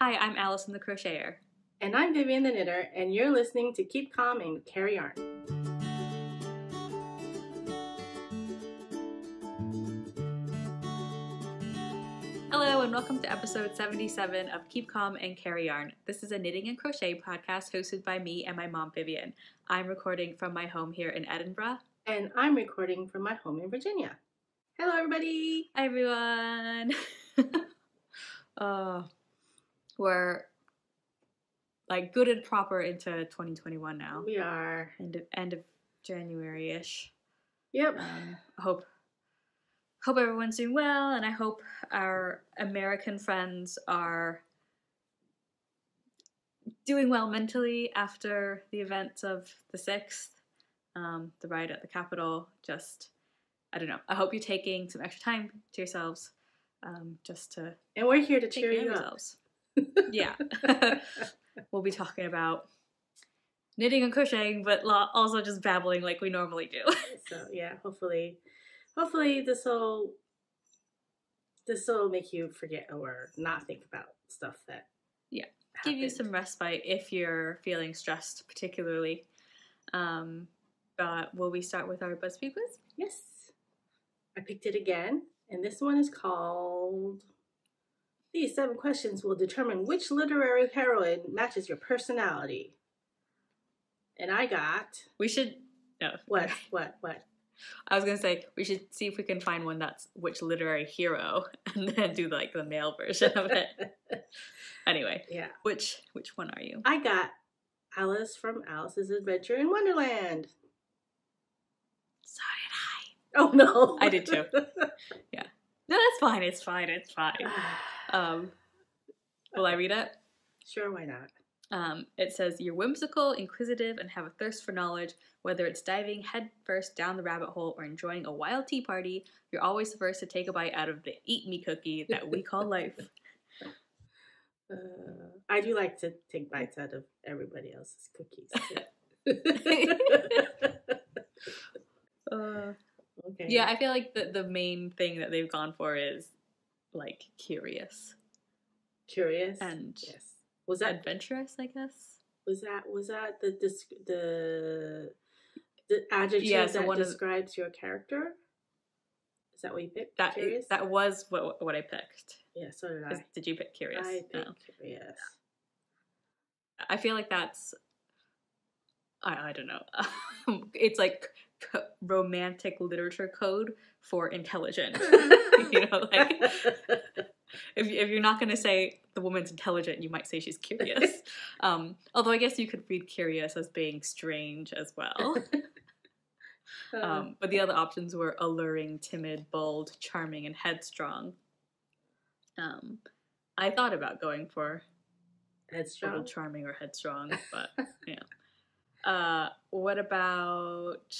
Hi, I'm Alyson the Crocheter. And I'm Vivian the Knitter, and you're listening to Keep Calm and Carry Yarn. Hello and welcome to episode 77 of Keep Calm and Carry Yarn. This is a knitting and crochet podcast hosted by me and my mom, Vivian. I'm recording from my home here in Edinburgh. And I'm recording from my home in Virginia. Hello, everybody. Hi, everyone. We're like good and proper into 2021 now. We are. End of January-ish. Yep. I hope everyone's doing well, and I hope our American friends are doing well mentally after the events of the 6th, the riot at the Capitol. I don't know. I hope you're taking some extra time to yourselves, just to. And we're here to cheer you up. Yeah. We'll be talking about knitting and crocheting, but also just babbling like we normally do. So yeah, hopefully this will make you forget or not think about stuff that give you some respite if you're feeling stressed, particularly. But will we start with our Buzzfeed quiz? Yes, I picked it again, and this one is called "These 7 questions will determine which literary heroine matches your personality." And I got. We should. No. What? I was gonna say we should see if we can find one that's which literary hero, and then do like the male version of it. Anyway, yeah. Which one are you? I got Alice from Alice's Adventure in Wonderland. So did I. Oh no, I did too. Yeah. No, that's fine. It's fine. Will I read it? Sure, why not? It says, you're whimsical, inquisitive, and have a thirst for knowledge. Whether it's diving head first down the rabbit hole or enjoying a wild tea party, you're always the first to take a bite out of the eat-me cookie that we call life. I do like to take bites out of everybody else's cookies. Okay. Yeah, I feel like the main thing that they've gone for is, like, curious. Curious? And yes. Was that adventurous, I guess? Was that the adjective that describes your character? Is that what you picked? Curious? That was what I picked. Yeah, so did I. Did you pick curious? I picked curious. I feel like that's, I don't know. It's like romantic literature code for intelligent. You know, like if you're not going to say the woman's intelligent, you might say she's curious. Although I guess you could read curious as being strange as well. But the other options were alluring, timid, bold, charming, and headstrong. I thought about going for headstrong, charming, or headstrong, but yeah. What about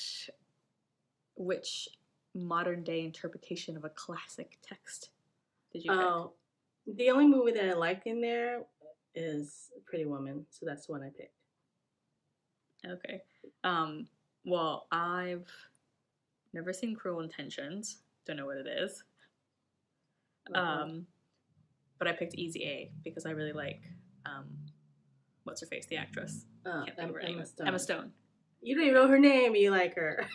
which modern day interpretation of a classic text did you pick? Oh, the only movie that I like in there is Pretty Woman, so that's the one I picked. Okay. Well, I've never seen Cruel Intentions. Don't know what it is. But I picked Easy A because I really like what's her face, the actress. Can't think of her name. Emma Stone. You don't even know her name, you like her.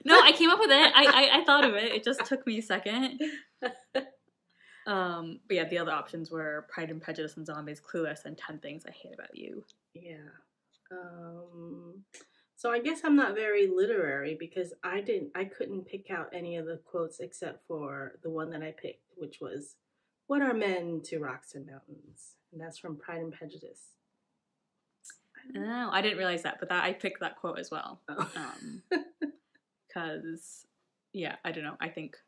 No, I came up with it. I thought of it. It just took me a second. But yeah, the other options were Pride and Prejudice and Zombies, Clueless, and 10 Things I Hate About You. Yeah. So I guess I'm not very literary because I couldn't pick out any of the quotes except for the one that I picked, which was, "What are men to rocks and mountains?" And that's from Pride and Prejudice. Oh, I didn't realize that, but I picked that quote as well. Because, yeah, I don't know. I think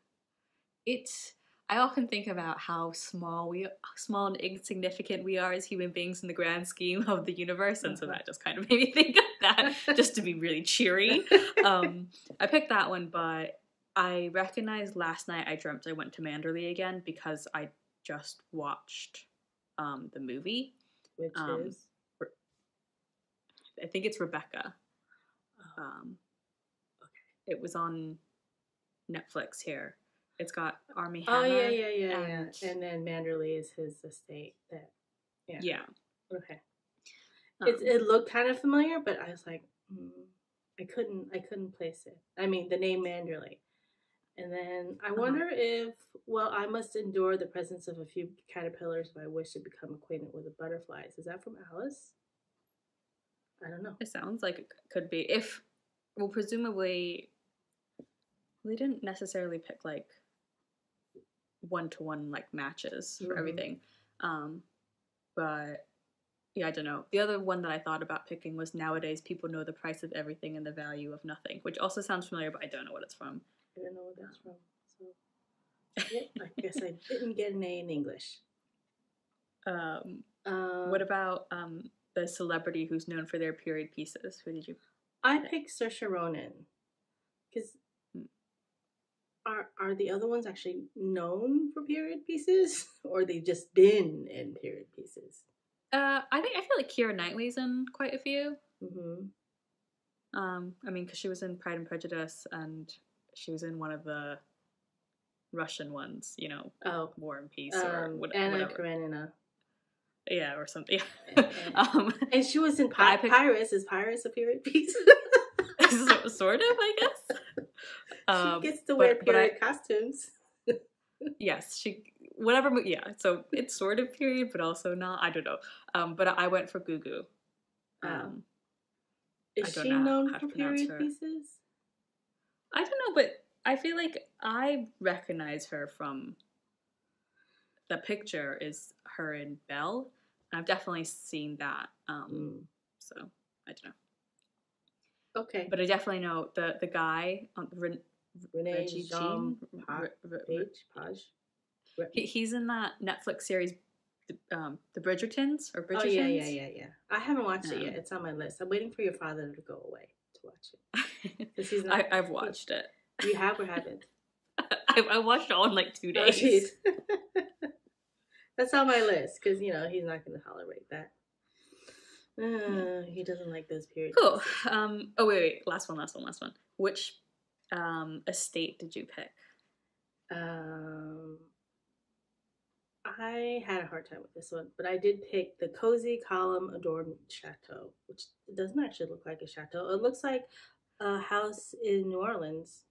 I often think about how small and insignificant we are as human beings in the grand scheme of the universe, and so that just kind of made me think of that, just to be really cheery. I picked that one, but I recognized last night I dreamt I went to Manderley again because I just watched the movie. Which is? I think it's Rebecca. Okay. It was on Netflix here. It's got Armie Hammer. Oh, yeah. And then Manderley is his estate that Yeah. Okay. It looked kind of familiar, but I was like, I couldn't place it. I mean, the name Manderley. And then I wonder if, I must endure the presence of a few caterpillars if I wish to become acquainted with the butterflies. Is that from Alice? I don't know. It sounds like it could be. Presumably, they didn't necessarily pick like one-to-one like matches for everything. But yeah, I don't know. The other one that I thought about picking was Nowadays People Know the Price of Everything and the Value of Nothing, which also sounds familiar, but I don't know what it's from. I don't know what that's from. So, I guess I didn't get an A in English. What about the celebrity who's known for their period pieces? Who did you pick? I picked Saoirse Ronan. Because are the other ones actually known for period pieces? Or they've just been in period pieces? I feel like Keira Knightley's in quite a few. Mm-hmm. I mean, because she was in Pride and Prejudice, and she was in one of the Russian ones, you know, War and Peace or whatever. Anna Karenina. Yeah, or something. And she was in Pirates. Is Pirates a period piece? Sort of, I guess. She gets to wear period costumes. Yes, so it's sort of period, but also not. I don't know. But I went for Gugu. Is she known for period pieces? I don't know, but I feel like I recognize her from the picture is her in Belle. I've definitely seen that. So I don't know. Okay. But I definitely know the guy, Renee Jean Page. He's in that Netflix series, the Bridgertons or Bridgertons. Oh yeah. I haven't watched it yet. It's on my list. I'm waiting for your father to go away to watch it. He's not, I've watched it. You have or haven't? I watched it all in like 2 days. That's on my list because he's not going to tolerate that. He doesn't like those periods. Cool. Oh wait. Last one. Which estate did you pick? I had a hard time with this one, but I did pick the Cozy Column Adorned Chateau, which doesn't actually look like a chateau. It looks like a house in New Orleans.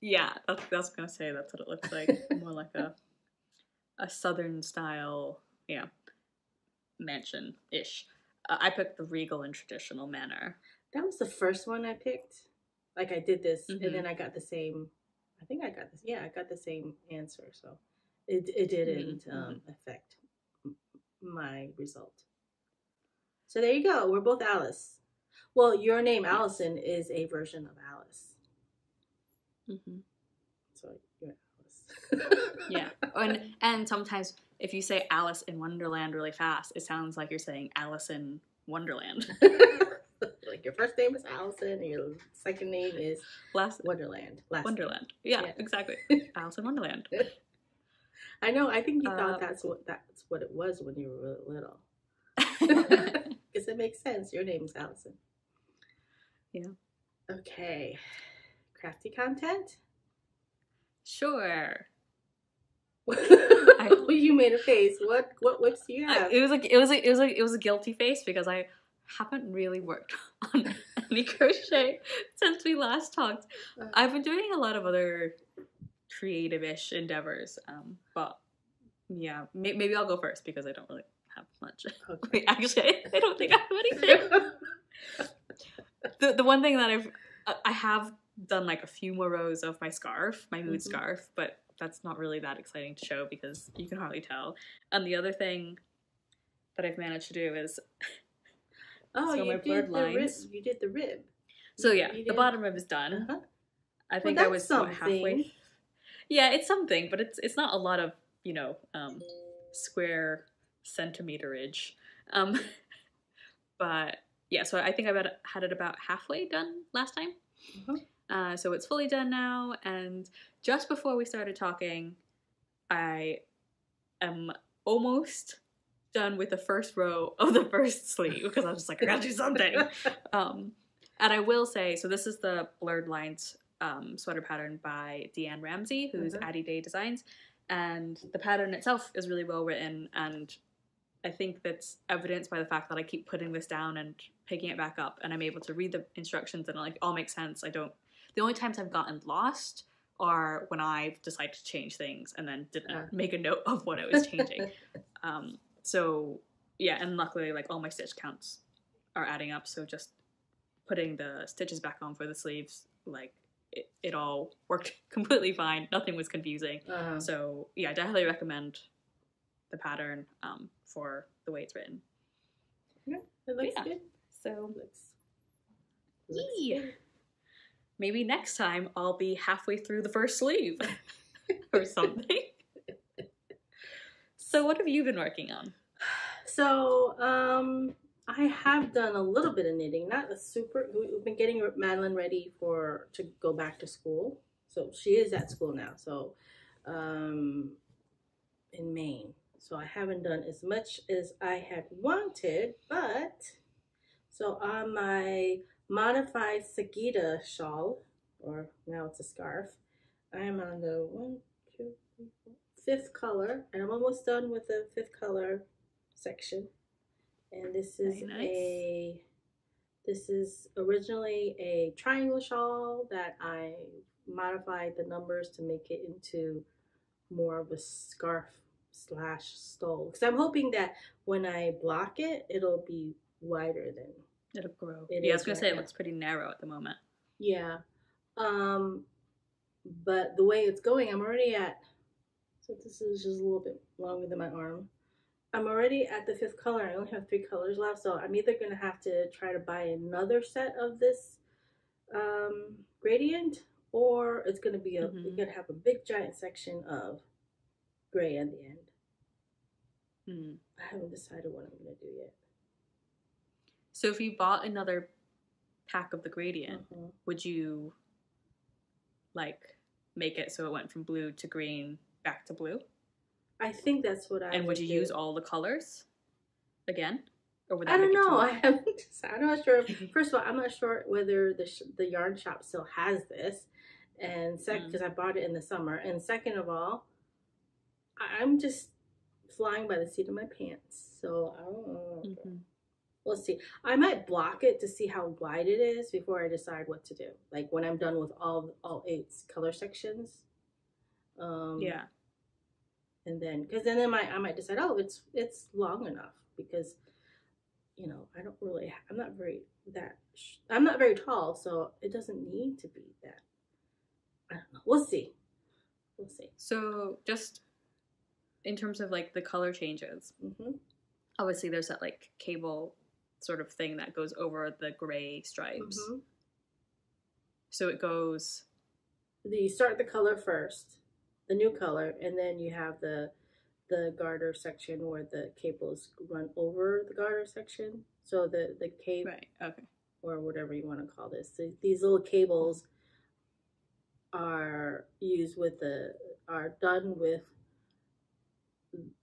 Yeah, that's what I was gonna say. That's what it looks like. More like a southern style, mansion-ish. I picked the regal and traditional manor. That was the first one I picked. Like I did this, and then I got the same. I think I got this. Yeah, I got the same answer. So it didn't affect my result. So there you go. We're both Alice. Well, your name Alyson is a version of Alice. So you're Alice. Yeah, and sometimes if you say Alice in Wonderland really fast, it sounds like you're saying Alice in Wonderland. Like your first name is Alyson and your second name is Wonderland. Wonderland. Yeah, exactly. Alice in Wonderland. I know. I think you thought that's what it was when you were little. Because it makes sense. Your name's Alyson. Yeah. Okay. Crafty content? Sure. You made a face. What whips do you have? It was a guilty face because I haven't really worked on any crochet since we last talked. I've been doing a lot of other creative-ish endeavors, but yeah, maybe I'll go first because I don't really have much. Okay. Wait, actually, I don't think I have anything. The one thing that I have done like a few more rows of my scarf, my mood scarf, but that's not really that exciting to show because you can hardly tell. And the other thing that I've managed to do is you did the rib. So yeah, the bottom rib is done. I think I was halfway. Yeah, it's something, but it's not a lot of square centimeterage. But yeah, so I think I had it about halfway done last time. So it's fully done now, and just before we started talking, I am almost done with the first row of the first sleeve because I was just like, I gotta do something. And I will say, so this is the Blurred Lines sweater pattern by Deanne Ramsey, who's Addie Day Designs, and the pattern itself is really well written, and I think that's evidenced by the fact that I keep putting this down and picking it back up, and I'm able to read the instructions and like all makes sense. The only times I've gotten lost are when I've decided to change things and then didn't make a note of what I was changing. So yeah, and luckily like all my stitch counts are adding up, so just putting the stitches back on for the sleeves, like it all worked completely fine. Nothing was confusing. So yeah, I definitely recommend the pattern for the way it's written. Yeah, it looks good. So looks good. Maybe next time I'll be halfway through the first sleeve or something. So what have you been working on? So I have done a little bit of knitting, not a super. We've been getting Madeline ready to go back to school. So she is at school now. So in Maine. So I haven't done as much as I had wanted, but so on my modified Sagitta shawl, or now it's a scarf, I am on the 5th color, and I'm almost done with the 5th color section. And this is this is originally a triangle shawl that I modified the numbers to make it into more of a scarf / stole, because I'm hoping that when I block it, it'll be wider than it'll grow. Yeah, I was gonna say it looks pretty narrow at the moment. Yeah, but the way it's going, I'm already at. So this is just a little bit longer than my arm. I'm already at the 5th color. I only have 3 colors left, so I'm either gonna have to try to buy another set of this gradient, or it's gonna be you're gonna have a big giant section of gray at the end. I haven't decided what I'm gonna do yet. So if you bought another pack of the gradient, would you like make it so it went from blue to green back to blue? I think that's what I would. And would you use all the colors again? Or would that I don't know. I'm not sure. First of all, I'm not sure whether the yarn shop still has this, and second, because I bought it in the summer, and second of all, I'm just flying by the seat of my pants, so I don't know. We'll see. I might block it to see how wide it is before I decide what to do. Like when I'm done with all 8 color sections. Yeah. And then, because then I might decide, oh, it's long enough, because, you know, I'm not very tall, so it doesn't need to be that. I don't know. We'll see. So just in terms of like the color changes, obviously there's that like cable sort of thing that goes over the gray stripes. So it goes. You start the color first, the new color, and then you have the garter section where the cables run over the garter section. So the cable, right? Okay. Or whatever you want to call this. So these little cables are done with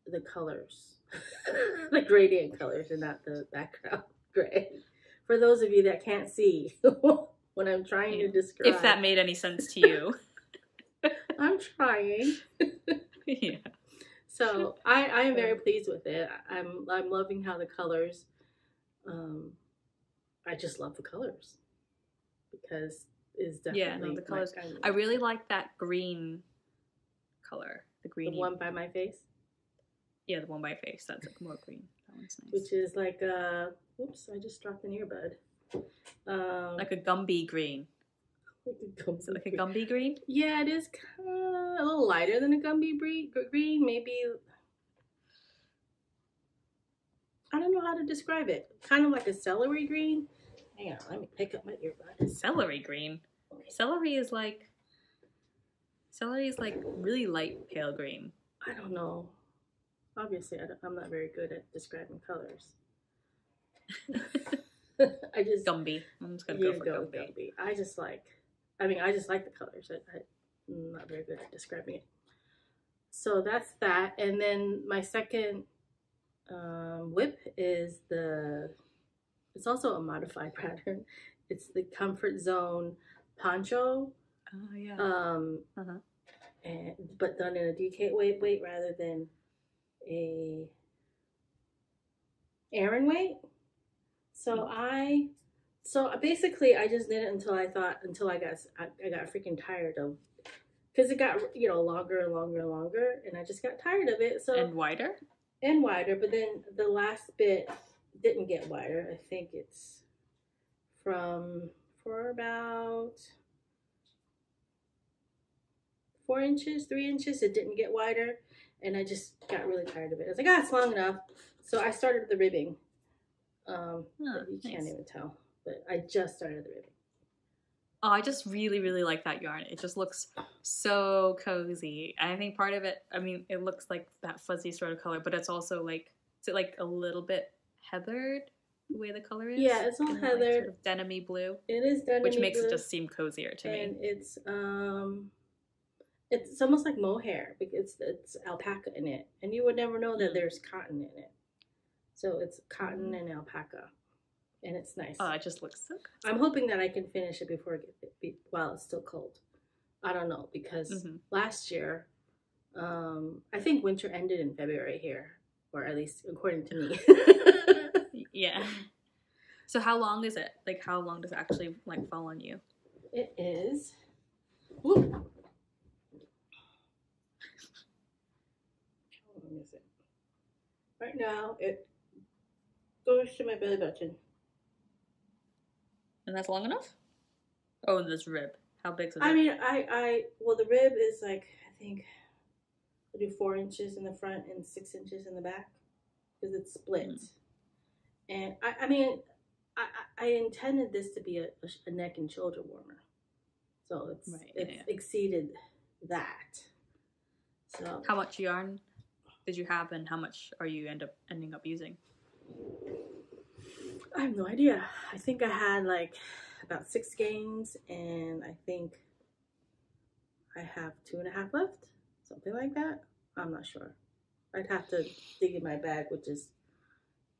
the colors, the gradient colors, and not the background gray. For those of you that can't see what I'm trying to describe. If that made any sense to you. I'm trying. Yeah. So I am very pleased with it. I'm loving how the colors. I just love the colors because it's definitely the colors. I really like that green color. The one by my face. Yeah, the one by face. That's like more green. That one's nice. Which is like oops! I just dropped an earbud. Like a Gumby green. Is it like a Gumby green? Yeah, it is kind of a little lighter than a Gumby green. Maybe. I don't know how to describe it. Kind of like a celery green. Hang on, let me pick up my earbud. Celery green. Celery is like really light pale green. I don't know. Obviously, I'm not very good at describing colors. Gumby. I'm just gonna go for Gumby. I just like the colors. I'm not very good at describing it. So that's that. And then my second whip is it's also a modified pattern. It's the Comfort Zone Poncho. Oh yeah. But done in a DK weight rather than a Aran weight. So basically I just did it until I got freaking tired of, because it got longer and longer and longer, and I just got tired of it. So and wider, but then the last bit didn't get wider. I think it's for about 4 inches, 3 inches. It didn't get wider, and I just got really tired of it. I was like, it's long enough. So I started the ribbing. You can't even tell, but I just started the ribbing. Oh, I just really, really like that yarn. It just looks so cozy. I think part of it, I mean, it looks like that fuzzy sort of color, but it's also like, is it like a little bit heathered, the way the color is? Yeah, it's all heathered. Like sort of denim-y blue. It is denim-y which makes blue, it just seem cozier to me. And it's almost like mohair, because it's alpaca in it, and you would never know that there's cotton in it. So it's cotton and alpaca, and it's nice. Oh, it just looks so good. I'm hoping that I can finish it before while it's still cold. I don't know, because last year, I think winter ended in February here, or at least according to me. Yeah. So how long is it? Like, how long does it actually like fall on you? It is. Whoop. How long is it? Right now, it goes to my belly button. And that's long enough? Oh, and this rib. How big is it? I mean, well, the rib is like, I think I do 4 inches in the front and 6 inches in the back, because it's split. And I mean, I intended this to be a neck and shoulder warmer, so it's exceeded that. So how much yarn did you have, and how much are you ending up using? I have no idea. I think I had like about 6 skeins, and I think I have 2.5 left, something like that. I'm not sure. I'd have to dig in my bag, which is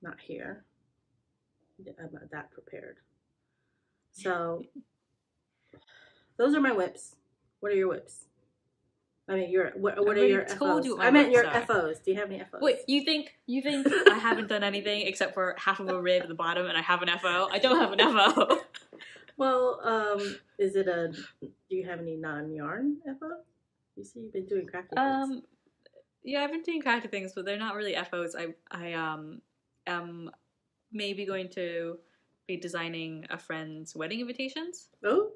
not here. I'm not that prepared. So those are my whips. What are your whips? I mean, what are your FOs? I meant your FOs. Do you have any FOs? Wait, you think I haven't done anything except for half of a rib at the bottom, and I have an FO? I don't have an FO. Well, do you have any non-yarn FO? You see, you've been doing crafty things. Yeah, I've been doing crafty things, but they're not really FOs. I am maybe going to be designing a friend's wedding invitations. Oh,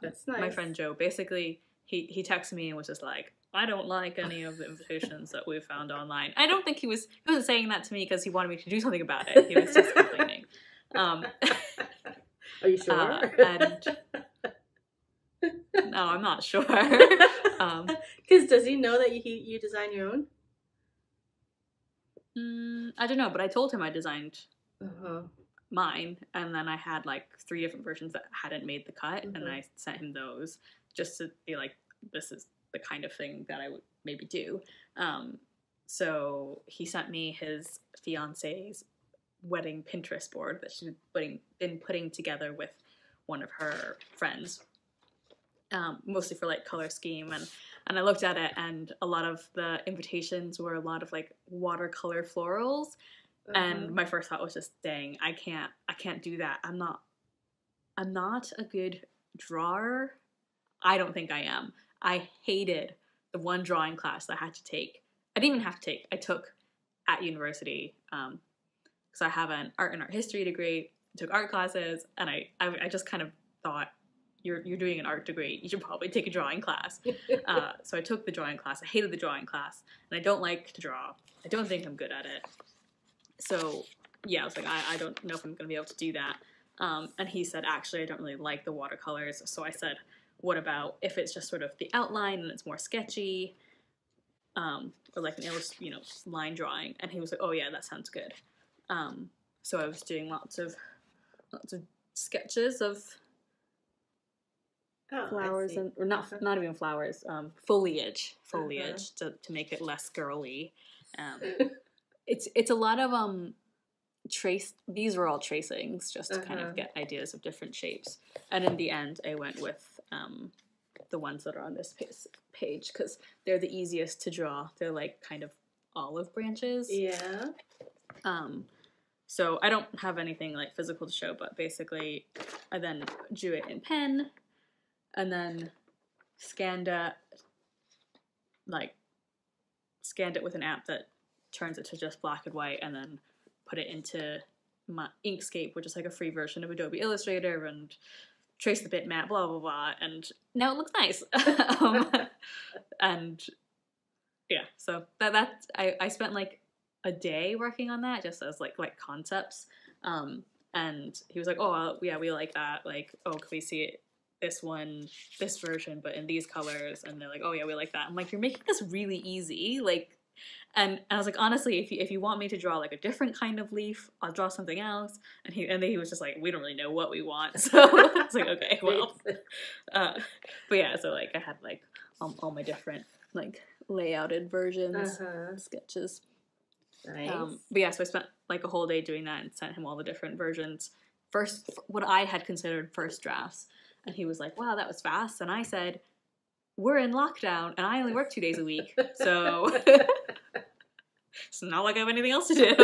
that's nice. My friend Joe, basically, he texted me and was just like, I don't like any of the invitations that we've found online. I don't think he wasn't saying that to me because he wanted me to do something about it. He was just complaining. Are you sure? No, I'm not sure. Because does he know that you design your own? I don't know, but I told him I designed mine, and then I had like 3 different versions that hadn't made the cut, and I sent him those just to be like, this is the kind of thing that I would maybe do. So he sent me his fiance's wedding Pinterest board that she's been putting together with one of her friends, mostly for like color scheme, and I looked at it, and a lot of the invitations were a lot of like watercolor florals. And my first thought was just, dang, I can't do that. I'm not a good drawer. I don't think I am. I hated the one drawing class that I had to take. I didn't even have to take. I took at university, because I have an art and art history degree. I took art classes, and I just kind of thought, you're doing an art degree, you should probably take a drawing class. So I took the drawing class. I hated the drawing class, and I don't like to draw. I don't think I'm good at it. So yeah, I was like, I don't know if I'm going to be able to do that. And he said, actually, I don't really like the watercolors. So I said, what about if it's just sort of the outline and it's more sketchy, or like an line drawing? And he was like, oh yeah, that sounds good. So I was doing lots of sketches of flowers, or not even flowers, foliage to make it less girly. It's a lot of these were all tracings just to kind of get ideas of different shapes, and in the end I went with the ones that are on this page because they're the easiest to draw. They're like kind of olive branches. Yeah. So I don't have anything like physical to show, but basically I then drew it in pen and then scanned it with an app that turns it to just black and white, and then put it into my Inkscape, which is like a free version of Adobe Illustrator, and trace the bitmap, blah blah blah, and now it looks nice. And yeah, so that I spent like a day working on that just as like concepts, and he was like, oh yeah, we like that, like, oh, can we see it, this version but in these colors? And they're like, oh yeah, we like that. I'm like, you're making this really easy, like, and I was like, honestly, if you want me to draw like a different kind of leaf, I'll draw something else. And then he was just like, we don't really know what we want. So I was like, okay, well, but yeah, so like I had like all my different like layouted versions, sketches. Nice. But yeah, so I spent like a whole day doing that and sent him all the different versions. First, what I had considered first drafts. And he was like, wow, that was fast. And I said, we're in lockdown and I only work 2 days a week. So it's not like I have anything else to do.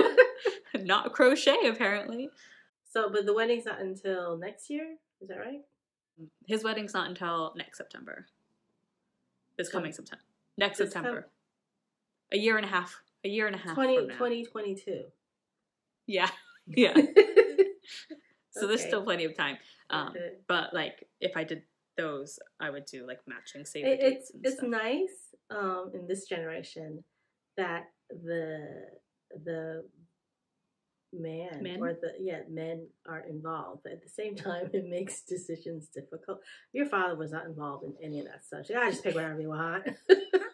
Not crochet, apparently. So, but the wedding's not until next year? Is that right? His wedding's not until next September. This coming September. Next September. A year and a half. A year and a half from now. 2022. Yeah. Yeah. So there's still plenty of time. But like if I did those, I would do like matching save the dates and it's stuff. nice in this generation that the men are involved, but at the same time it makes decisions difficult. Your father was not involved in any of that stuff. I just pick whatever you want.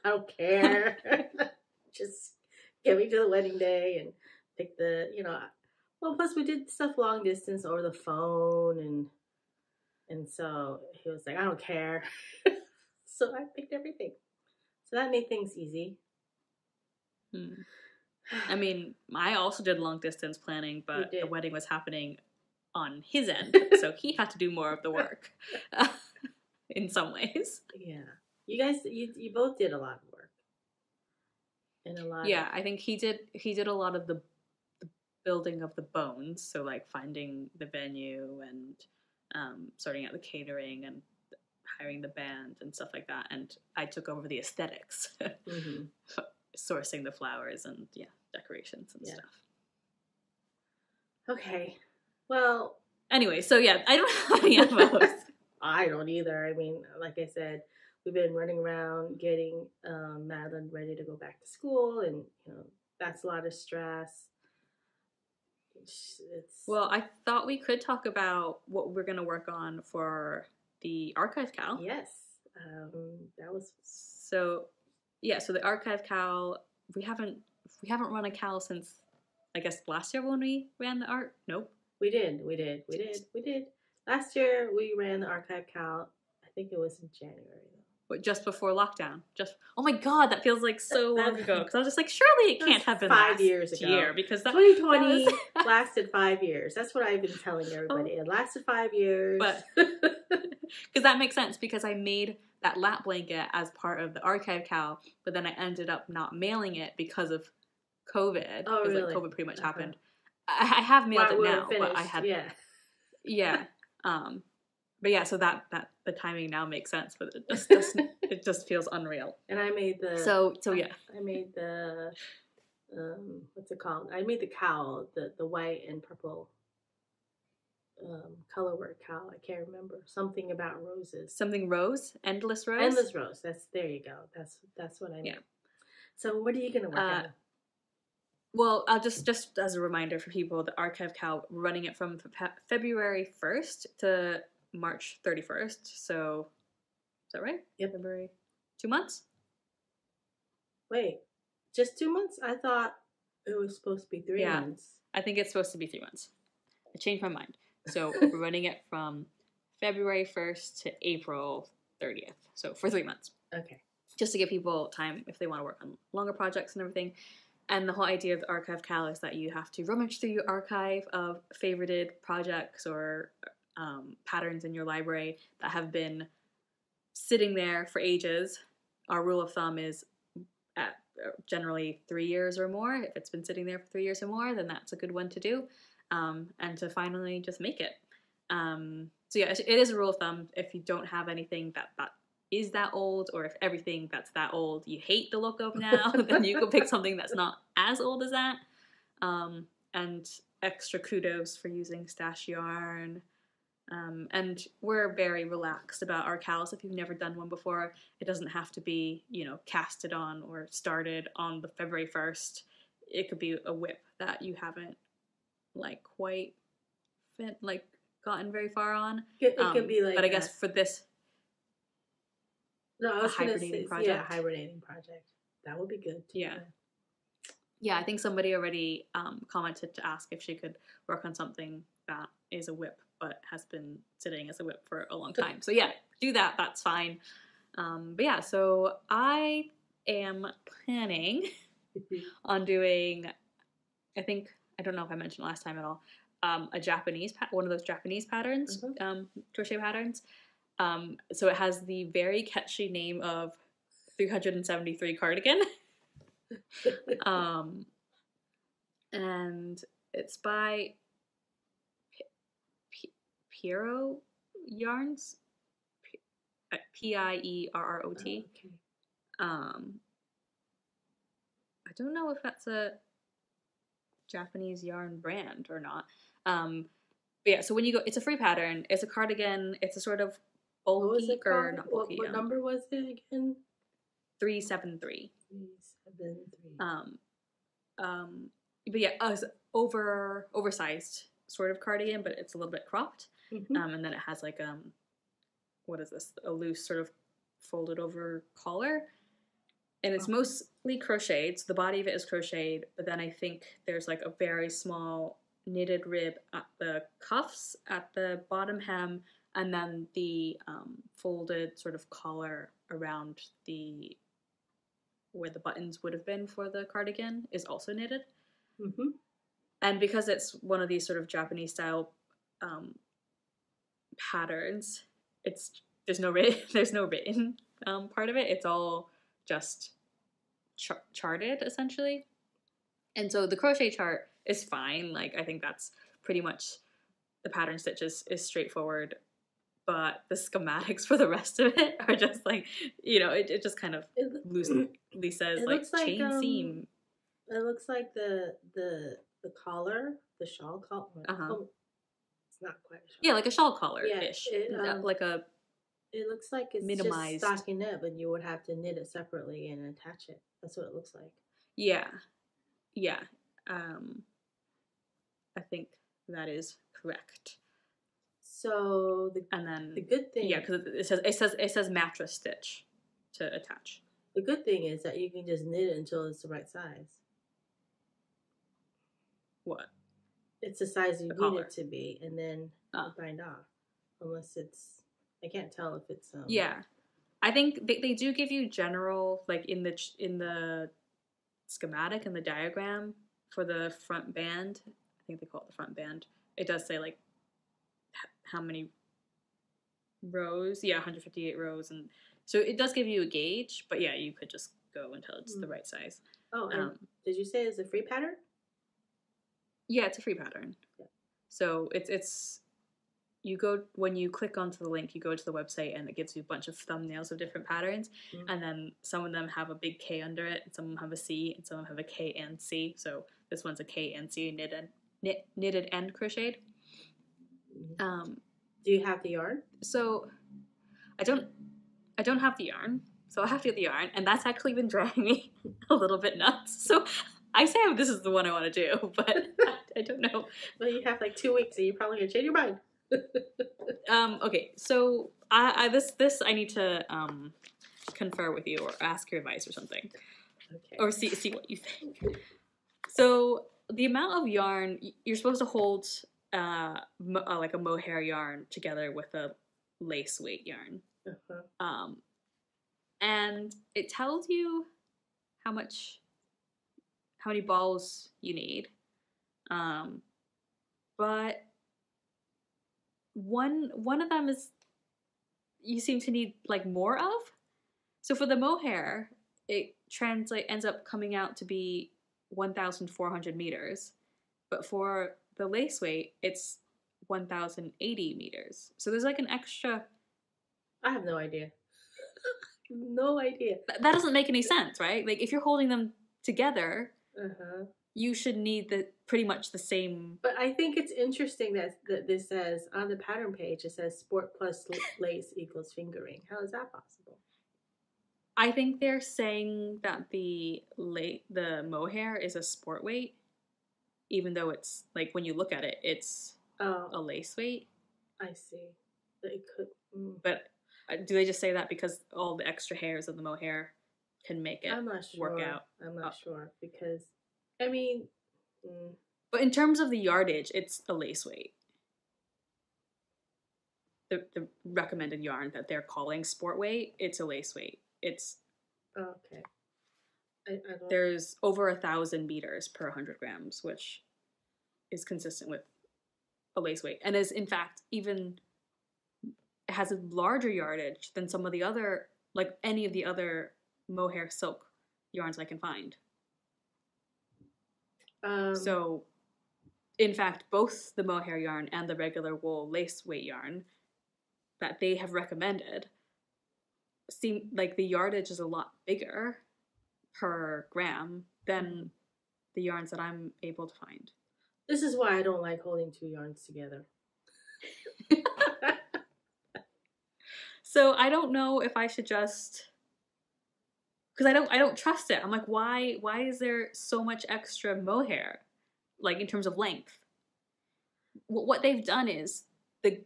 I don't care. Just get me to the wedding day and pick the, well, plus we did stuff long distance over the phone, and so he was like, I don't care. So I picked everything. So that made things easy. I mean, I also did long distance planning, but the wedding was happening on his end, so he had to do more of the work in some ways. Yeah. You guys, you both did a lot of work. And a lot I think he did a lot of the building of the bones, so like finding the venue and sorting out the catering and hiring the band and stuff like that, and I took over the aesthetics. Sourcing the flowers and decorations and stuff. Okay. Well, anyway, so yeah, I don't have any of those. I don't either. I mean, like I said, we've been running around getting Madeline ready to go back to school, and that's a lot of stress. Well, I thought we could talk about what we're going to work on for the Archive KCAL. Yes. That was so. Yeah, so the Archive KCAL, we haven't run a KCAL since, I guess, last year when we ran the art. Nope. We did. Last year we ran the Archive KCAL. I think it was in January though. But just before lockdown. Oh my God, that feels like so long ago. Because I was just like, surely it can't have been 5 years ago. Year because 2020 lasted 5 years. That's what I've been telling everybody. It lasted 5 years. But because that makes sense, because I made that lap blanket as part of the Archive KCAL, but then I ended up not mailing it because of COVID. Oh, really? Like COVID pretty much happened. I have mailed it now, finished. But I had but yeah, so that the timing now makes sense, but it just feels unreal. And I made the I made the what's it called? I made the cowl, the white and purple colorwork cowl. I can't remember. Something about roses. Something rose? Endless rose? Endless rose. There you go. That's what I mean. Yeah. So what are you gonna work on? Well, I'll just as a reminder for people, the Archive KCAL, running it from February 1st to March 31st. So is that right? Yep. February. 2 months? Wait, just 2 months? I thought it was supposed to be 3 months. I think it's supposed to be 3 months. I changed my mind. So we're running it from February 1st to April 30th. So for 3 months. Okay. Just to give people time if they want to work on longer projects and everything. And the whole idea of the Archive KCAL is that you have to rummage through your archive of favorited projects or patterns in your library that have been sitting there for ages. Our rule of thumb is generally 3 years or more. If it's been sitting there for 3 years or more, then that's a good one to do. And to finally just make it. So yeah, it is a rule of thumb. If you don't have anything that is that old, or if everything that's that old you hate the look of now, then you can pick something that's not as old as that. And extra kudos for using stash yarn. And we're very relaxed about our cals. If you've never done one before, it doesn't have to be, you know, casted on or started on the February 1st. It could be a whip that you haven't like quite gotten very far on. It could be like, but I guess for this, no, I was gonna hibernating say, project. Yeah, hibernating project. That would be good too. Yeah, I think somebody already commented to ask if she could work on something that is a whip but has been sitting as a whip for a long time. So yeah, do that. That's fine. But yeah, so I am planning on doing, I don't know if I mentioned last time at all, a Japanese, one of those Japanese patterns, crochet patterns. So it has the very catchy name of 373 cardigan. And it's by Pierrot Yarns, Pierrot. Okay. I don't know if that's a Japanese yarn brand or not. But yeah, so when you go, it's a free pattern. It's a cardigan. It's a sort of bulky, What was it called? not bulky. What number was it again? 373. 373. But yeah, it's oversized sort of cardigan, but it's a little bit cropped. And then it has like what is this? A loose sort of folded over collar. And it's mostly crocheted, so the body of it is crocheted, but then I think there's like a very small knitted rib at the cuffs, at the bottom hem, and then the folded sort of collar around where the buttons would have been for the cardigan is also knitted. And because it's one of these sort of Japanese style patterns, there's no written part of it. It's all just charted essentially. And so the crochet chart is fine. Like I think that's pretty much the pattern stitches is straightforward, but the schematics for the rest of it are just like, you know, it just kind of loosely says like chain seam. It looks like the collar, the shawl collar. Oh, it's not quite a shawl. Yeah, like a shawl collar-ish. Like a it looks like it's minimized, just stocking up, and you would have to knit it separately and attach it. That's what it looks like. Yeah. I think that is correct. So the good thing, yeah, because it says mattress stitch to attach. The good thing is that you can just knit it until it's the right size. What? It's the size you need it to be, and then bind off. Unless it's, I can't tell if it's yeah, I think they do give you general, like in the schematic and the diagram for the front band. I think they call it the front band. It does say like how many rows. Yeah, 158 rows, and so it does give you a gauge. But yeah, you could just go until it's the right size. Oh, and did you say it's a free pattern? Yeah, it's a free pattern. Yeah. So it's you go, when you click onto the link, you go to the website and it gives you a bunch of thumbnails of different patterns, and then some of them have a big K under it, and some of them have a C, and some of them have a K and C. So this one's a K and C, knitted and crocheted. Do you have the yarn? So I don't have the yarn, so I have to get the yarn, and that's actually been driving me a little bit nuts. So I say this is the one I want to do, but I don't know. Well, you have like 2 weeks, and you're probably gonna change your mind. Okay, so this I need to confer with you or ask your advice or something, okay, or see what you think. So the amount of yarn you're supposed to hold, like a mohair yarn together with a lace weight yarn, and it tells you how many balls you need, but one of them is you seem to need like more of. So for the mohair, it ends up coming out to be 1,400 meters, but for the lace weight, it's 1,080 meters. So there's like an extra. I have no idea. No idea. That doesn't make any sense, right? Like if you're holding them together, you should need pretty much the same. But I think it's interesting that this says on the pattern page, it says sport plus lace equals fingering. How is that possible? I think they're saying that the mohair is a sport weight, even though it's like when you look at it, it's a lace weight. I see. It could. But do they just say that because all the extra hairs of the mohair can make it work out? I'm not sure because, I mean. But in terms of the yardage, it's a lace weight. The recommended yarn that they're calling sport weight, it's a lace weight. It's okay. I don't. There's over 1,000 meters per 100 grams, which is consistent with a lace weight, and is in fact even has a larger yardage than some of the other, like any of the other mohair silk yarns I can find. So, in fact, both the mohair yarn and the regular wool lace weight yarn that they have recommended seem like the yardage is a lot bigger per gram than the yarns that I'm able to find. This is why I don't like holding two yarns together. So I don't know if I should just, because I don't trust it. I'm like, why is there so much extra mohair, like in terms of length? What they've done is the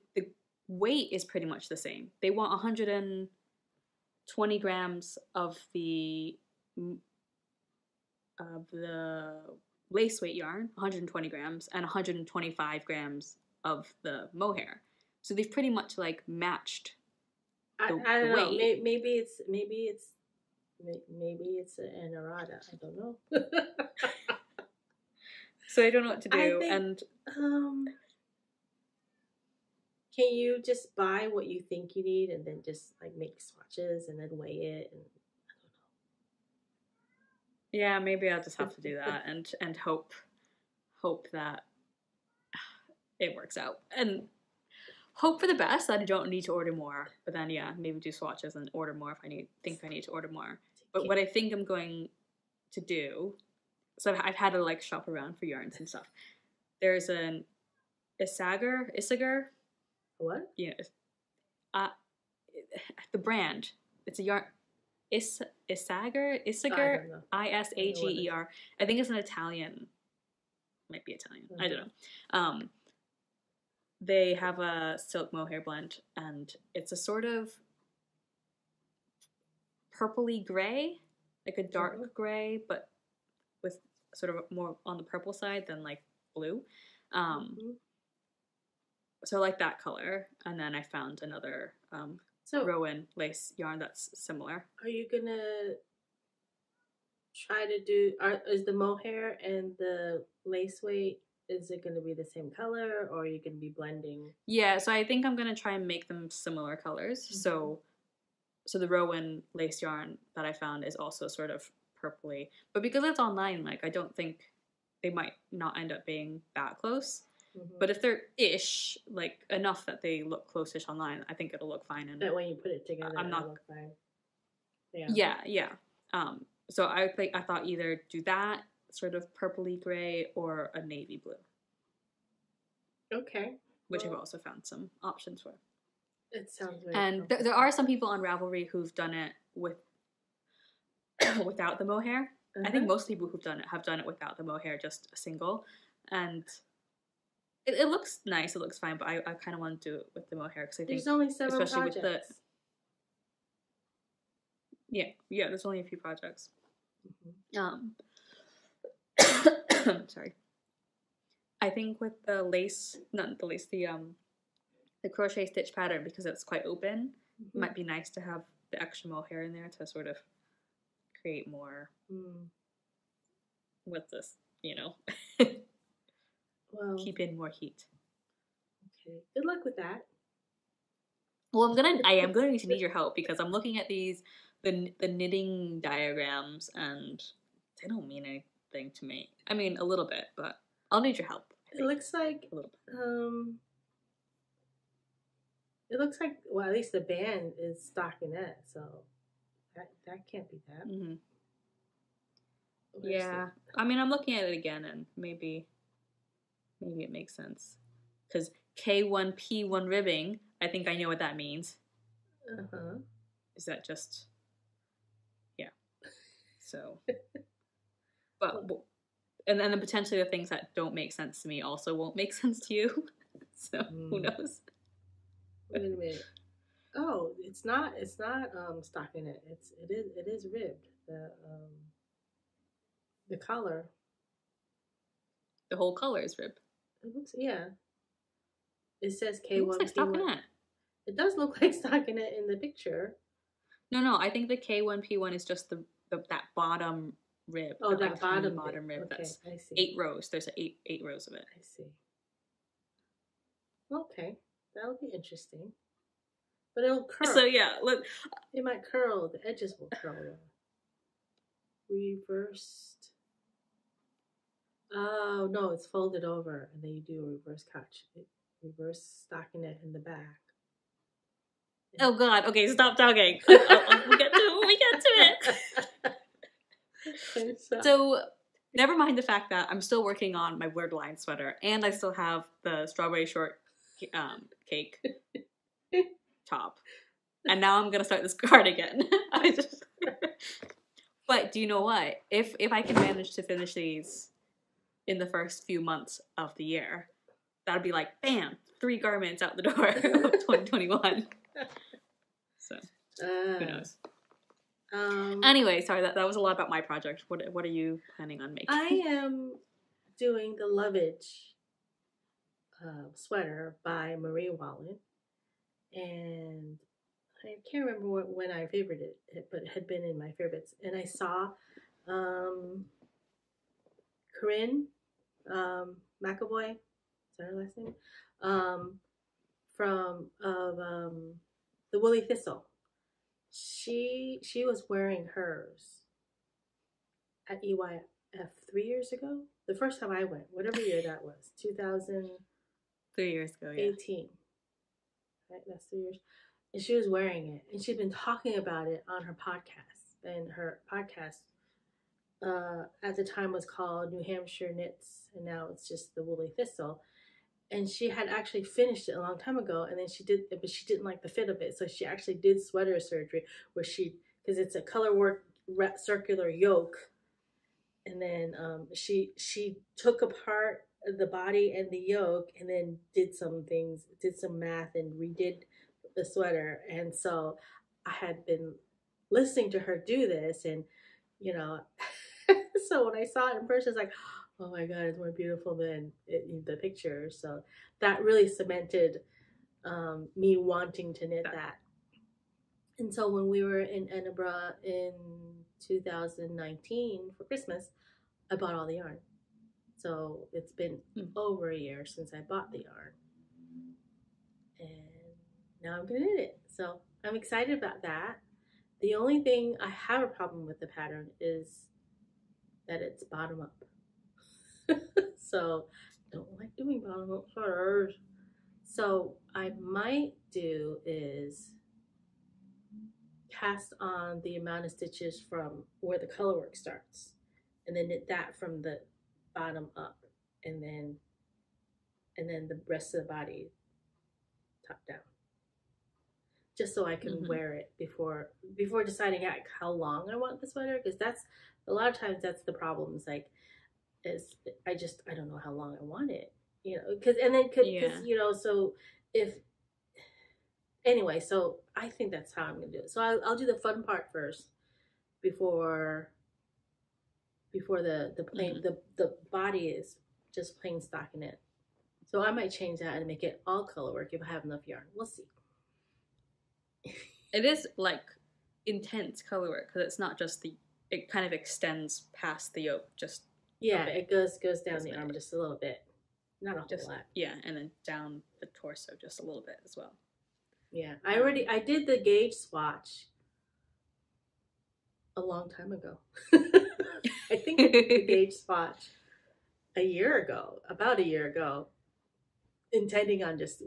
weight is pretty much the same. They want 120 grams of the lace weight yarn, 120 grams, and 125 grams of the mohair. So they've pretty much like matched. I don't know. Maybe it's an errata. I don't know. So I don't know what to do. Can you just buy what you think you need and then just like make swatches and then weigh it? And I don't know. Yeah, maybe I'll just have to do that and hope that it works out and hope for the best that I don't need to order more. But then yeah, maybe do swatches and order more if I think I need to order more. But what I think I'm going to do, so I've had to like shop around for yarns and stuff. There's an Isager. What? Yeah, the brand. It's a yarn. Isager. ISAGER. I think it's an Italian. Might be Italian. I don't know. They have a silk mohair blend, and it's a sort of purpley gray, like a dark gray, but with sort of more on the purple side than like blue. So I like that color, and then I found another Rowan lace yarn that's similar. Are you gonna try to do? Is the mohair and the lace weight? Is it gonna be the same color, or are you gonna be blending? Yeah, so I think I'm gonna try and make them similar colors. Mm-hmm. So the Rowan lace yarn that I found is also sort of purpley, but because it's online, like I don't think they might not end up being that close. Mm-hmm. But if they're ish, like enough that they look close-ish online, I think it'll look fine. And that when you put it together, it'll look fine. Yeah. So I thought either do that sort of purpley gray or a navy blue. Okay. Which I've also found some options for. It sounds very And there are some people on Ravelry who've done it without the mohair. Uh-huh. I think most people who've done it have done it without the mohair, just a single. And it looks nice, it looks fine, but I kind of want to do it with the mohair because I think there's only 7 especially projects. Yeah, there's only a few projects. Mm-hmm. Sorry. I think with the crochet stitch pattern, because it's quite open, it might be nice to have the extra mohair in there to sort of create more with this, well, keep in more heat. Okay. Good luck with that. Well, I am going to need your help because I'm looking at these the knitting diagrams, and they don't mean anything to me. I mean, a little bit, but I'll need your help. It looks like a little bit. It looks like, well, at least the band is stockinette, so that can't be that. Mm-hmm. Yeah, I mean, I'm looking at it again, and maybe it makes sense. Because K1P1 ribbing, I think I know what that means. Uh-huh. Is that just... Yeah. So... But... And then potentially the things that don't make sense to me also won't make sense to you. So, who knows? Wait a minute. Oh, it's not stockinette. It is ribbed. The collar. The whole collar is ribbed. It looks, yeah. It says K1. It looks like stockinette. It does look like stockinette in the picture. No, I think the K1P1 is just that bottom rib. Oh, that like bottom rib. Okay, that's I see. 8 rows. There's eight rows of it. I see. Okay, that'll be interesting. But it'll curl. So yeah, look. It might curl. The edges will curl. Reversed. Oh no, it's folded over, and then you do a reverse catch. Reverse stockinette in the back. Oh God! Okay, stop talking. We get to it. So, never mind the fact that I'm still working on my word line sweater, and I still have the strawberry cake top, and now I'm gonna start this cardigan. But do you know what? If I can manage to finish these in the first few months of the year, that'd be like bam, 3 garments out the door of 2021. So who knows? Anyway, sorry, that was a lot about my project. What are you planning on making? I am doing the Lovage sweater by Marie Wallen, and I can't remember when I favorited it, but it had been in my favorites. And I saw Corinne McAvoy, is that her last name? From the Woolly Thistle. She was wearing hers at EYF 3 years ago. The first time I went, whatever year that was, 3 years ago, yeah. 18. Right, that's 3 years. And she was wearing it, and she'd been talking about it on her podcast. And her podcast at the time was called New Hampshire Knits, and now it's just the Woolly Thistle. And she had actually finished it a long time ago, and then she didn't like the fit of it, so she actually did sweater surgery, where because it's a colorwork circular yoke, and then she took apart the body and the yoke, and then did some math, and redid the sweater. And so I had been listening to her do this, and so when I saw it in person, it's like, oh my God, it's more beautiful than the picture. So that really cemented me wanting to knit that. And so when we were in Edinburgh in 2019 for Christmas, I bought all the yarn. So it's been over a year since I bought the yarn. And now I'm going to knit it. So I'm excited about that. The only thing I have a problem with the pattern is that it's bottom up. So don't like doing bottom up sweaters. So I might do is cast on the amount of stitches from where the colorwork starts, and then knit that from the bottom up, and then the rest of the body top down, just so I can wear it before deciding how long I want the sweater, because that's a lot of times that's the problem. It's like, I don't know how long I want it, because so anyway, so I think that's how I'm gonna do it. So I'll do the fun part first before the plain the body is just plain stockinette. So I might change that and make it all colorwork if I have enough yarn. We'll see. It is like intense colorwork, because it's not just it kind of extends past the yoke, just it goes down the arm just a little bit, not a whole lot. Yeah, and then down the torso just a little bit as well. Yeah, I did the gauge swatch a long time ago. I think I did the gauge swatch about a year ago, intending on just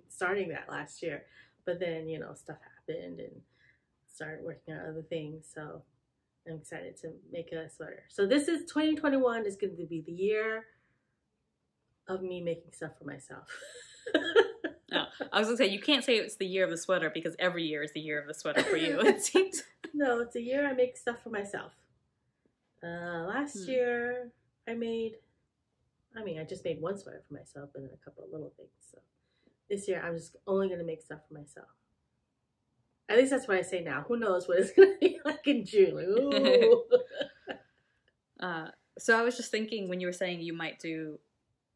starting that last year. But then, stuff happened and started working on other things. So I'm excited to make a sweater. So this is 2021 is going to be the year of me making stuff for myself. Oh, I was going to say, you can't say it's the year of the sweater because every year is the year of the sweater for you, it seems. No, it's a year I make stuff for myself. Last year I just made one sweater for myself and then a couple of little things. So this year I'm just only going to make stuff for myself. At least that's what I say now. Who knows what it's going to be like in June. Like, ooh. So I was just thinking when you were saying you might do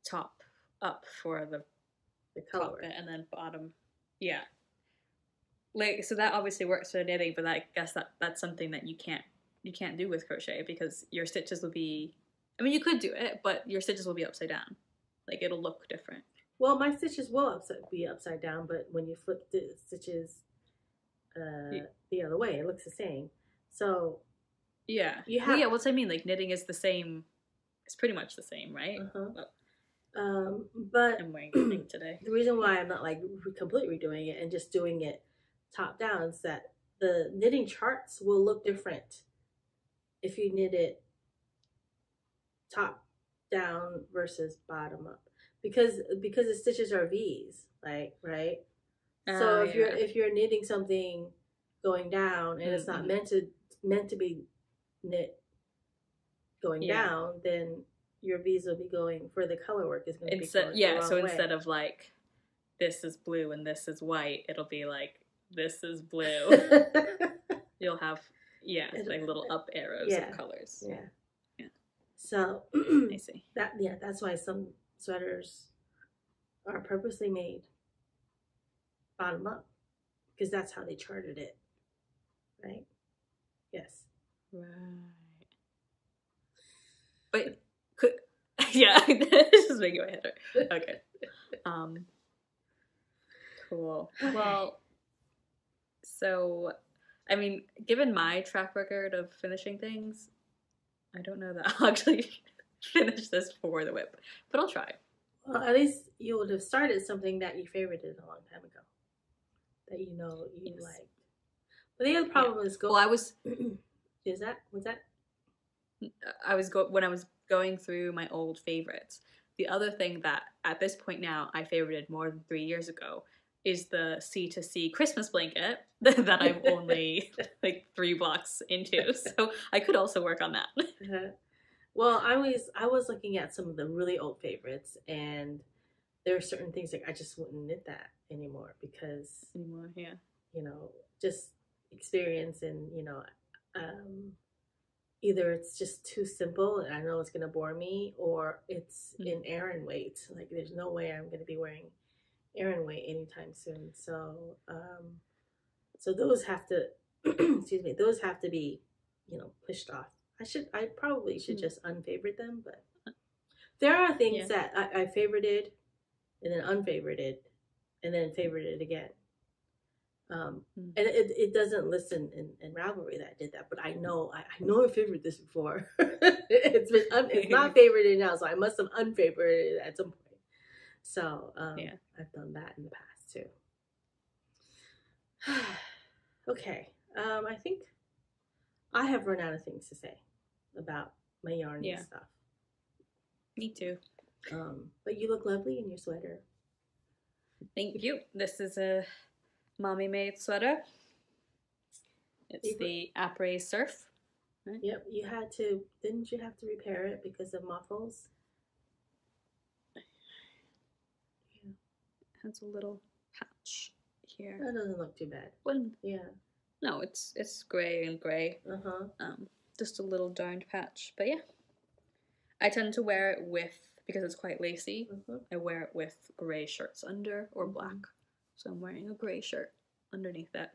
top up for the color bit and then bottom. Yeah. Like, so that obviously works for knitting, but I guess that's something that you can't do with crochet because your stitches will be, I mean, you could do it, but your stitches will be upside down. Like, it'll look different. Well, my stitches will be upside down, but when you flip the stitches the other way, it looks the same. So yeah, well, what's I mean? Like, knitting is the same. It's pretty much the same, right? But I'm wearing knitting today. The reason why I'm not like completely redoing it and just doing it top down is that the knitting charts will look different if you knit it top down versus bottom up because the stitches are V's, like, right? So if you're knitting something going down and it's not meant to be knit going down, then your V's will be going for the color work is going to be going the wrong way. Instead of like this is blue and this is white, it'll be like this is blue. You'll have like little up arrows of colors. Yeah. So I see. That's why some sweaters are purposely made bottom up because that's how they charted it, right? Yes. Right. But this is making my head hurt. Okay. Cool. Well, so I mean, given my track record of finishing things, I don't know that I'll actually finish this for the whip, but I'll try. Well, at least you would have started something that you favorited a long time ago, that you liked. But the other problem is Well, I was. When I was going through my old favorites. The other thing that at this point now I favorited more than 3 years ago is the C2C Christmas blanket that I'm only like 3 blocks into. So I could also work on that. Well, I was looking at some of the really old favorites, and there are certain things like I just wouldn't knit that anymore because just experience and either it's just too simple and I know it's gonna bore me, or it's in Aran weight. Like there's no way I'm gonna be wearing Aran weight anytime soon. So so those have to those have to be pushed off. I probably should just unfavorite them, but there are things that I favorited and then unfavorited and then favorited again. And it doesn't list in Ravelry that I did that, but I know I favored this before. It's not favorited now, so I must have unfavorited it at some point. So I've done that in the past too. Okay, I think I have run out of things to say about my yarn and stuff. Me too. But you look lovely in your sweater. Thank you. This is a mommy made sweater. It's the Après Surf. Right? Yep, didn't you have to repair it because of moths? Yeah. It has a little patch here. That doesn't look too bad. No, it's gray and gray. Just a little darned patch. But yeah. I tend to wear it because it's quite lacy, I wear it with gray shirts under or black. So I'm wearing a gray shirt underneath that.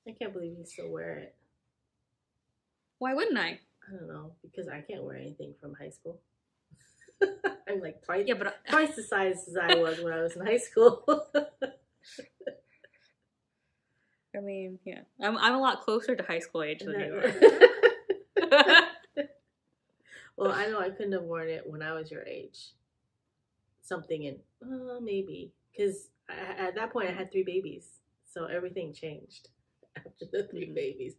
I can't believe you still wear it. Why wouldn't I? I don't know, because I can't wear anything from high school. I'm like twice the size as I was when I was in high school. I mean, yeah. I'm a lot closer to high school age than you are. Well, I know I couldn't have worn it when I was your age. Something in, maybe. Because at that point I had 3 babies. So everything changed after the 3 babies.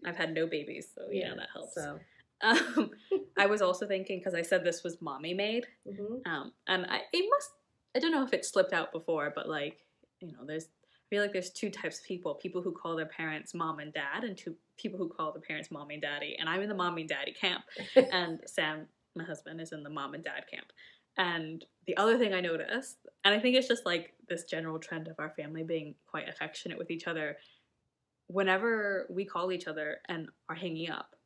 I've had no babies, so yeah, that helps. So. I was also thinking, because I said this was mommy made, and I don't know if it slipped out before, but like, you know, I feel like there's 2 types of people who call their parents mom and dad, and 2 people who call their parents mommy and daddy, and I'm in the mommy and daddy camp, and Sam, my husband, is in the mom and dad camp. And the other thing I noticed, and I think it's just like this general trend of our family being quite affectionate with each other, whenever we call each other and are hanging up,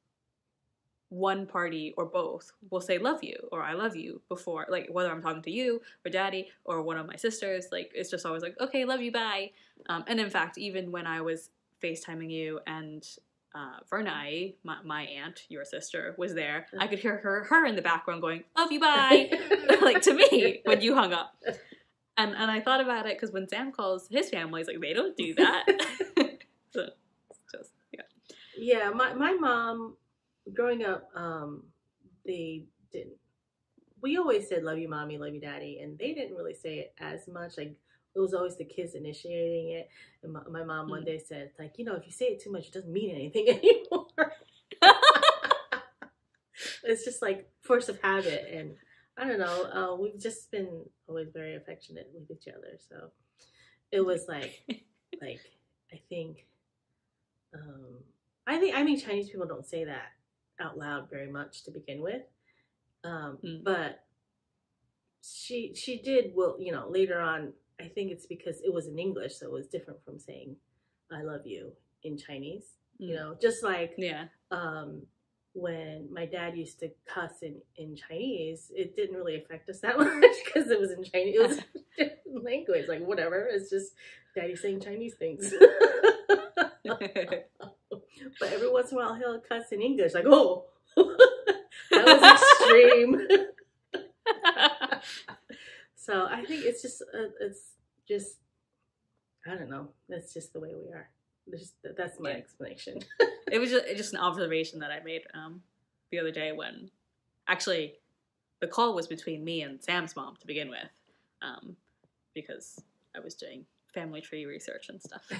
one party or both will say love you or I love you before, like whether I'm talking to you or daddy or one of my sisters, like it's just always like, okay, love you, bye. And in fact, even when I was FaceTiming you and Vernai, my aunt, your sister, was there, I could hear her in the background going, love you, bye, like to me when you hung up. And I thought about it because when Sam calls his family, it's like, they don't do that. So, just, yeah. Yeah, my mom, growing up, they didn't. We always said, love you, mommy, love you, daddy. And they didn't really say it as much. Like, it was always the kids initiating it. And my mom one day said, like, you know, if you say it too much, it doesn't mean anything anymore. It's just like force of habit. And I don't know, we've just been always very affectionate with each other. So it was like, I mean, Chinese people don't say that out loud very much to begin with. But she did, well, you know, later on, I think it's because it was in English, so it was different from saying I love you in Chinese. You know, just like when my dad used to cuss in Chinese, it didn't really affect us that much because it was in Chinese. It was a different language, like whatever. It's just daddy saying Chinese things. But every once in a while he'll cuss in English, like, oh, that was extreme. So I think it's just I don't know. That's just the way we are. That's my explanation. It was just an observation that I made the other day when actually the call was between me and Sam's mom to begin with, because I was doing family tree research and stuff.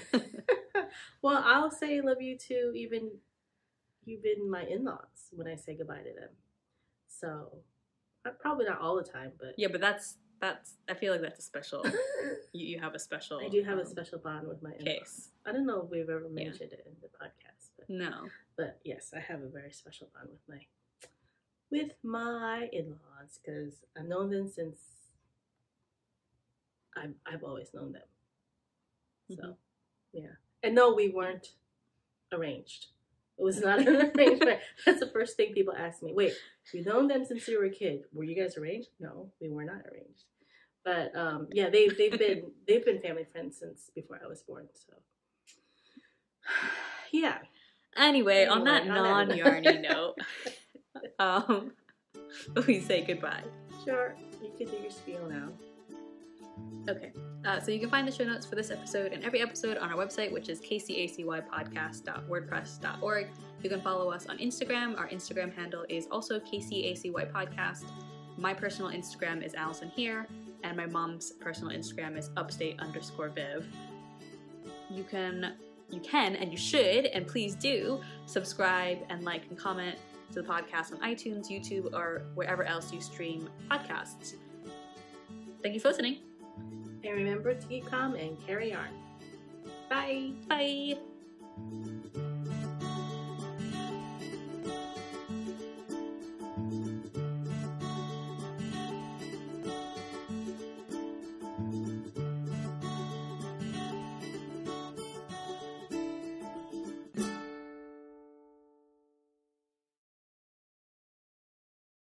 Well, I'll say love you too, even my in-laws when I say goodbye to them. So probably not all the time, but yeah, but that's I feel like that's a special. you have a special. I do have a special bond with my in-laws. Case. I don't know if we've ever mentioned it in the podcast, but no. But yes, I have a very special bond with my in-laws because I've known them since I've always known them. So yeah, and no, we weren't arranged. It was not an arrangement. That's the first thing people ask me. Wait, you've known them since you were a kid. Were you guys arranged? No, we were not arranged. But yeah, they've been family friends since before I was born. So yeah. Anyway, on that non-yarny note, we say goodbye. Sure, you can do your spiel now. Okay, so you can find the show notes for this episode and every episode on our website, which is kcacypodcast.wordpress.org. You can follow us on Instagram. Our Instagram handle is also kcacypodcast. My personal Instagram is Alyson here, and my mom's personal Instagram is upstate_Viv. You can and you should, and please do, subscribe and like and comment to the podcast on iTunes, YouTube, or wherever else you stream podcasts. Thank you for listening. And remember to keep calm and carry on. Bye. Bye.